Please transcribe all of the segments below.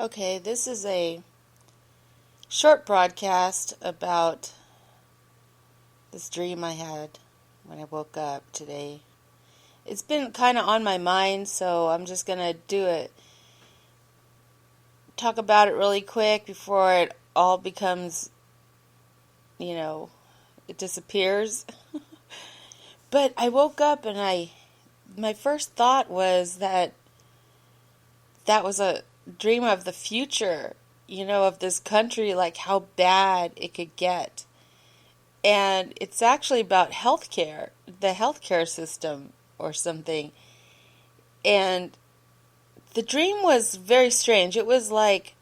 Okay, this is a short broadcast about this dream I had when I woke up today. It's been kind of on my mind, so I'm just going to talk about it really quick before it all becomes, it disappears. But I woke up and my first thought was that was a dream of the future, of this country, like how bad it could get. And it's actually about healthcare, the healthcare system or something. And the dream was very strange. It was like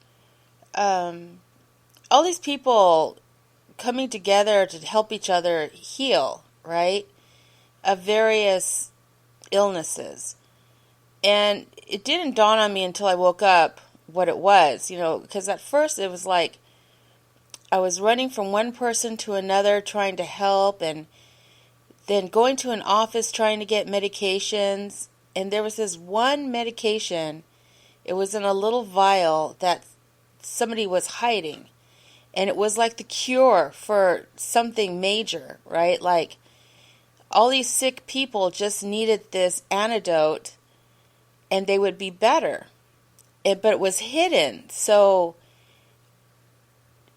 all these people coming together to help each other heal, right, of various illnesses. And it didn't dawn on me until I woke up what it was, because at first it was like I was running from one person to another trying to help, and then going to an office trying to get medications. And there was this one medication, it was in a little vial that somebody was hiding. And it was like the cure for something major, right? Like all these sick people just needed this antidote and they would be better. But it was hidden. So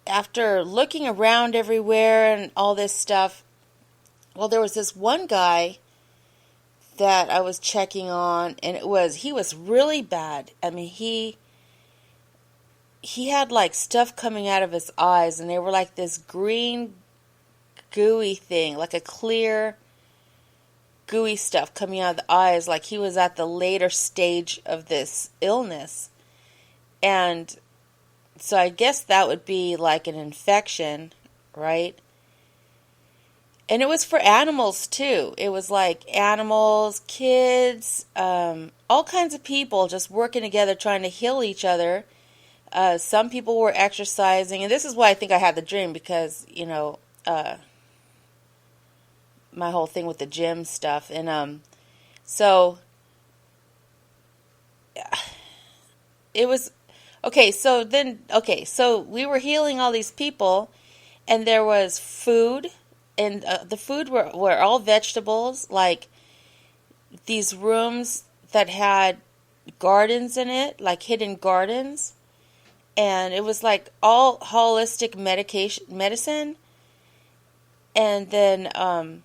after looking around everywhere and all this stuff, well, there was this one guy that I was checking on, and he was really bad. I mean, he had like stuff coming out of his eyes, and they were like this green gooey thing, like a clear gooey stuff coming out of the eyes, like he was at the later stage of this illness. And so I guess that would be like an infection, right? And it was for animals too. It was like animals, kids, all kinds of people just working together trying to heal each other. Some people were exercising, and this is why I think I had the dream, because, my whole thing with the gym stuff. And so it was okay. So we were healing all these people, and there was food, and the food were all vegetables, like these rooms that had gardens in it, like hidden gardens. And it was like all holistic medicine. And then,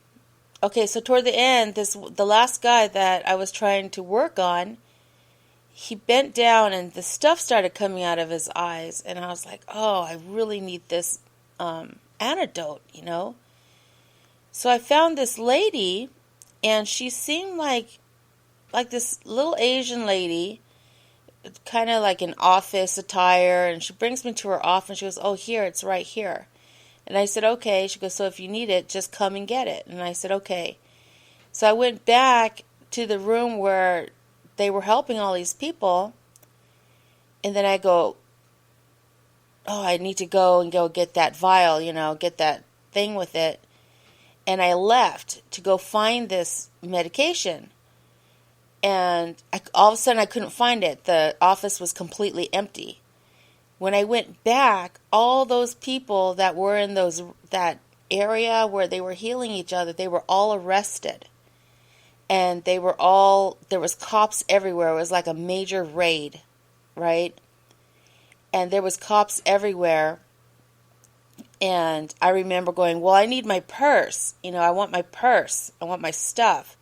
okay, so toward the end, the last guy that I was trying to work on, he bent down and the stuff started coming out of his eyes. And I was like, oh, I really need this antidote. So I found this lady, and she seemed like this little Asian lady, kind of like an office attire. And she brings me to her office. She goes, oh, here, it's right here. And I said, okay. She goes, so if you need it, just come and get it. And I said, okay. So I went back to the room where they were helping all these people. And then I go, oh, I need to go get that vial, get that thing with it. And I left to go find this medication. And all of a sudden I couldn't find it. The office was completely empty. When I went back, all those people that were in that area where they were healing each other, they were all arrested. And there was cops everywhere. It was like a major raid, right? And there was cops everywhere. And I remember going, well, I need my purse. I want my purse. I want my stuff.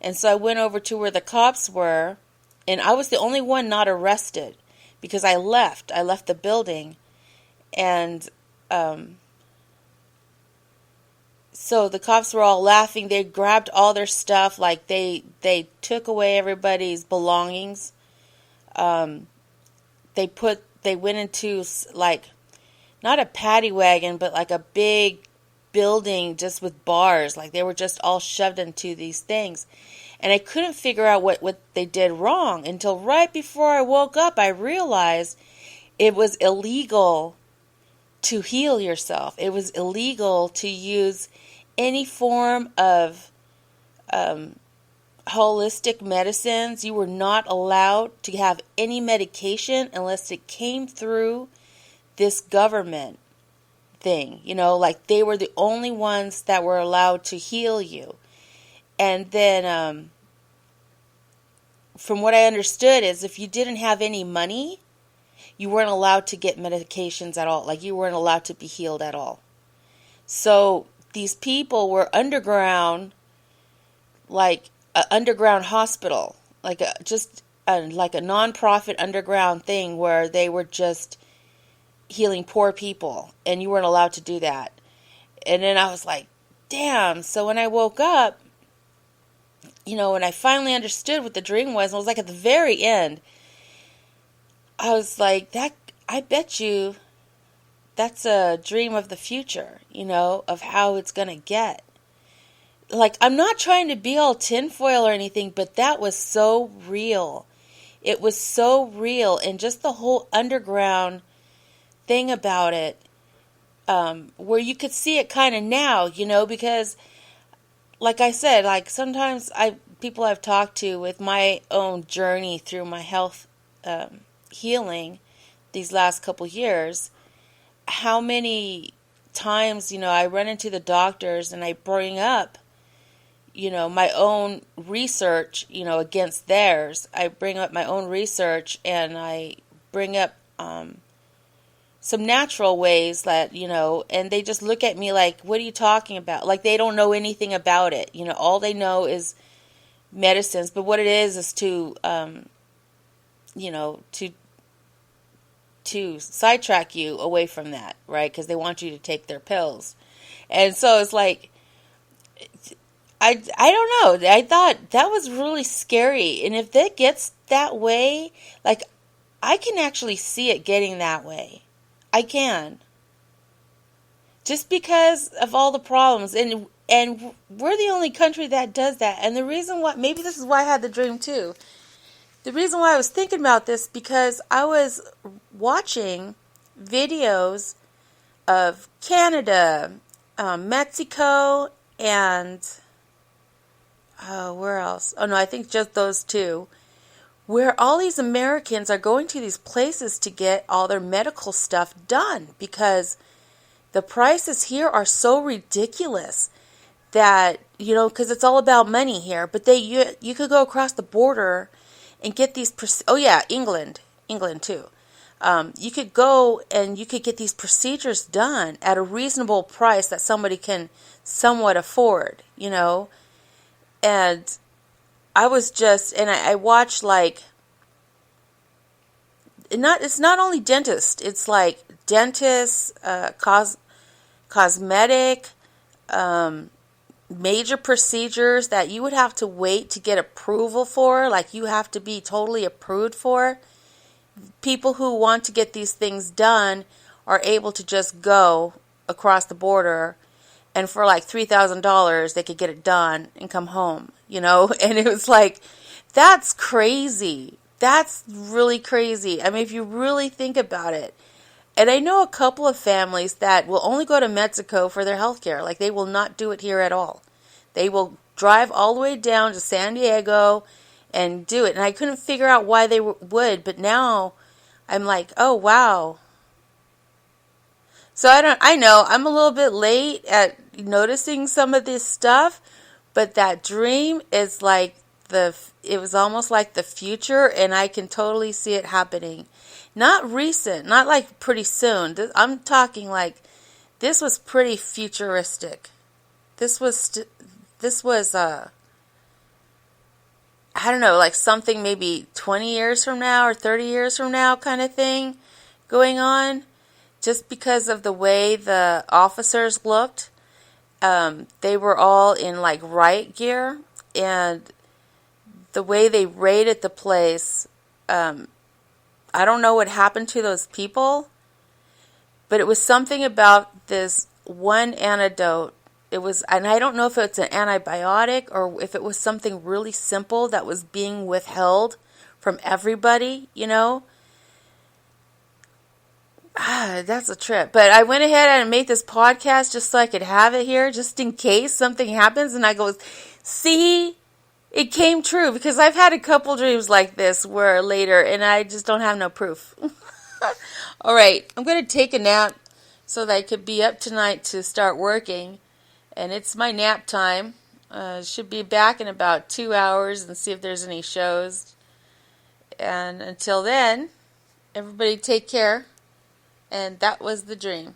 And so I went over to where the cops were, and I was the only one not arrested because I left. I left the building. And so the cops were all laughing. They grabbed all their stuff, like they took away everybody's belongings. They went into like not a paddy wagon, but like a big building just with bars. Like they were just all shoved into these things. And I couldn't figure out what they did wrong until right before I woke up. I realized it was illegal to heal yourself. It was illegal to use any form of holistic medicines. You were not allowed to have any medication unless it came through this government thing. Like they were the only ones that were allowed to heal you. And then, from what I understood, is if you didn't have any money, you weren't allowed to get medications at all. Like you weren't allowed to be healed at all. So these people were underground, like an underground hospital, like like a non-profit underground thing where they were just healing poor people, and you weren't allowed to do that. And then I was like, damn. So when I woke up, and I finally understood what the dream was, and it was like at the very end, I was like, I bet you that's a dream of the future, of how it's going to get. Like, I'm not trying to be all tinfoil or anything, but that was so real. It was so real. And just the whole underground thing about it, where you could see it kind of now, because like I said, like sometimes people I've talked to with my own journey through my health healing these last couple years, how many times, I run into the doctors and I bring up, my own research, against theirs. I bring up my own research and I bring up some natural ways that, and they just look at me like, what are you talking about? Like they don't know anything about it. All they know is medicines. But what it is to, to sidetrack you away from that, right? Because they want you to take their pills. And so it's like, I don't know. I thought that was really scary. And if it gets that way, like I can actually see it getting that way. I can. Just because of all the problems. And we're the only country that does that. And the reason why, maybe this is why I had the dream too. The reason why I was thinking about this, because I was watching videos of Canada, Mexico, and where else? Oh no, I think just those two. Where all these Americans are going to these places to get all their medical stuff done, because the prices here are so ridiculous that, because it's all about money here. But you could go across the border and get these, England too. You could go and you could get these procedures done at a reasonable price that somebody can somewhat afford, And I was and I watched it's not only dentist, it's like dentists, cosmetic, major procedures that you would have to wait to get approval for, like you have to be totally approved for. People who want to get these things done are able to just go across the border, and for like $3,000 they could get it done and come home, and it was like, that's crazy. That's really crazy. I mean, if you really think about it. And I know a couple of families that will only go to Mexico for their health care. Like, they will not do it here at all. They will drive all the way down to San Diego and do it. And I couldn't figure out why they would, but now I'm like, oh, wow. So I know I'm a little bit late at noticing some of this stuff, but that dream is like it was almost like the future, and I can totally see it happening. Not recent, not like pretty soon. I'm talking like this was pretty futuristic. This was I don't know, like something maybe 20 years from now or 30 years from now kind of thing going on, just because of the way the officers looked. They were all in like riot gear, and the way they raided the place, I don't know what happened to those people, but it was something about this one antidote. It was, and I don't know if it's an antibiotic or if it was something really simple that was being withheld from everybody, That's a trip. But I went ahead and made this podcast just so I could have it here, just in case something happens. And I go, see, it came true because I've had a couple dreams like this where later, and I just don't have no proof. All right, I'm going to take a nap so that I could be up tonight to start working, and it's my nap time. Should be back in about 2 hours and see if there's any shows. And until then, everybody take care. And that was the dream.